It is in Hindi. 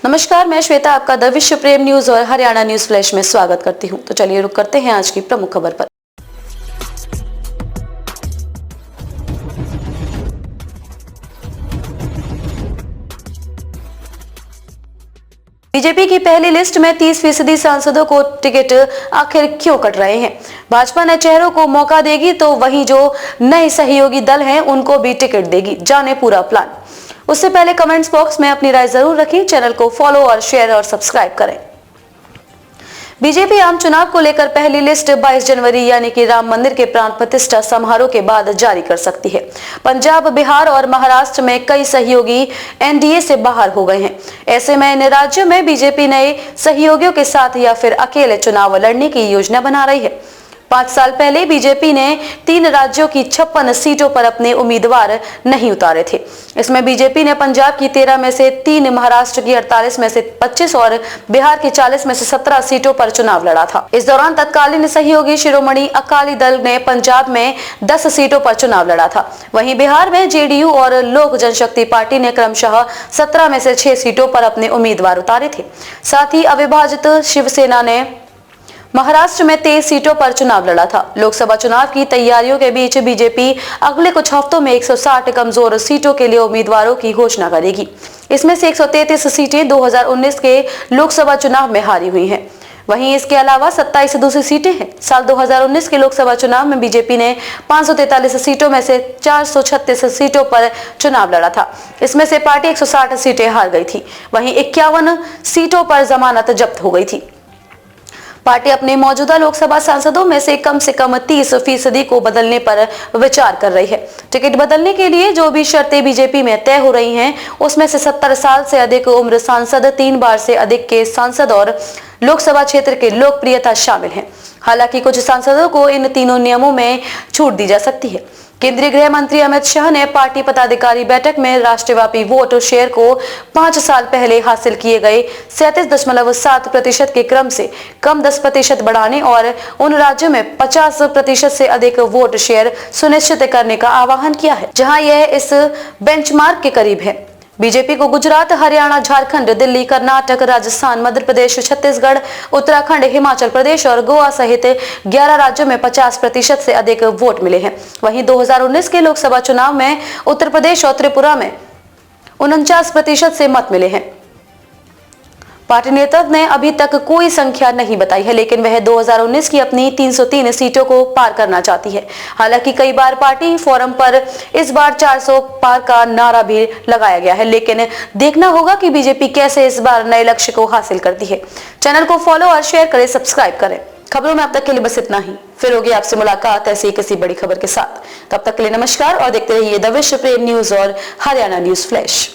नमस्कार, मैं श्वेता आपका द विश्व प्रेम न्यूज और हरियाणा न्यूज फ्लैश में स्वागत करती हूं। तो चलिए रुक करते हैं आज की प्रमुख खबर पर। बीजेपी की पहली लिस्ट में 30% सांसदों को टिकट आखिर क्यों कट रहे हैं? भाजपा नए चेहरों को मौका देगी तो वहीं जो नए सहयोगी दल हैं उनको भी टिकट देगी। जाने पूरा प्लान। उससे पहले कमेंट्स बॉक्स में अपनी राय जरूर रखें। चैनल को फॉलो और शेयर और सब्सक्राइब करें। बीजेपी आम चुनाव को लेकर पहली लिस्ट 22 जनवरी यानी कि राम मंदिर के प्राण प्रतिष्ठा समारोह के बाद जारी कर सकती है। पंजाब, बिहार और महाराष्ट्र में कई सहयोगी एनडीए से बाहर हो गए हैं। ऐसे में इन राज्यों में बीजेपी नए सहयोगियों के साथ या फिर अकेले चुनाव लड़ने की योजना बना रही है। 5 साल पहले बीजेपी ने 3 राज्यों की 56 सीटों पर अपने उम्मीदवार नहीं उतारे थे। इसमें बीजेपी ने पंजाब की 13 में से 3, महाराष्ट्र की 48 में से 25 और बिहार की 40 में से 17 सीटों पर चुनाव लड़ा था। इस दौरान तत्कालीन सहयोगी शिरोमणि अकाली दल ने पंजाब में 10 सीटों पर चुनाव लड़ा था। वहीं बिहार में जेडीयू और लोक जनशक्ति पार्टी ने क्रमशः 17 में से 6 सीटों पर अपने उम्मीदवार उतारे थे। साथ ही अविभाजित शिवसेना ने महाराष्ट्र में 23 सीटों पर चुनाव लड़ा था। लोकसभा चुनाव की तैयारियों के बीच बीजेपी अगले कुछ हफ्तों में 160 कमजोर सीटों के लिए उम्मीदवारों की घोषणा करेगी। इसमें से 133 सीटें 2019 के लोकसभा चुनाव में हारी हुई हैं। वहीं इसके अलावा 27 दूसरी सीटें हैं। साल 2019 के लोकसभा चुनाव में बीजेपी ने 543 सीटों में से 436 सीटों पर चुनाव लड़ा था। इसमें से पार्टी 160 सीटें हार गई थी। वहीं 51 सीटों पर जमानत जब्त हो गई थी। पार्टी अपने मौजूदा लोकसभा सांसदों में से कम 30% को बदलने पर विचार कर रही है। टिकट बदलने के लिए जो भी शर्तें बीजेपी में तय हो रही हैं, उसमें से 70 साल से अधिक उम्र सांसद, 3 बार से अधिक के सांसद और लोकसभा क्षेत्र के लोकप्रियता शामिल है। हालांकि कुछ सांसदों को इन तीनों नियमों में छूट दी जा सकती है। केंद्रीय गृह मंत्री अमित शाह ने पार्टी पदाधिकारी बैठक में राष्ट्रव्यापी वोट शेयर को 5 साल पहले हासिल किए गए 37.7% के क्रम से कम 10% बढ़ाने और उन राज्यों में 50% से अधिक वोट शेयर सुनिश्चित करने का आह्वान किया है जहां यह इस बेंचमार्क के करीब है। बीजेपी को गुजरात, हरियाणा, झारखंड, दिल्ली, कर्नाटक, राजस्थान, मध्य प्रदेश, छत्तीसगढ़, उत्तराखंड, हिमाचल प्रदेश और गोवा सहित 11 राज्यों में 50% से अधिक वोट मिले हैं। वहीं 2019 के लोकसभा चुनाव में उत्तर प्रदेश और त्रिपुरा में 49% से मत मिले हैं। पार्टी नेतृत्व ने अभी तक कोई संख्या नहीं बताई है, लेकिन वह 2019 की अपनी 303 सीटों को पार करना चाहती है। हालांकि कई बार पार्टी फोरम पर इस बार 400 पार का नारा भी लगाया गया है, लेकिन देखना होगा कि बीजेपी कैसे इस बार नए लक्ष्य को हासिल करती है। चैनल को फॉलो और शेयर करें, सब्सक्राइब करें। खबरों में अब तक के लिए बस इतना ही। फिर होगी आपसे मुलाकात ऐसी किसी बड़ी खबर के साथ। तब तक के लिए नमस्कार और देखते रहिए द विश्व प्रेम न्यूज और हरियाणा न्यूज फ्लैश।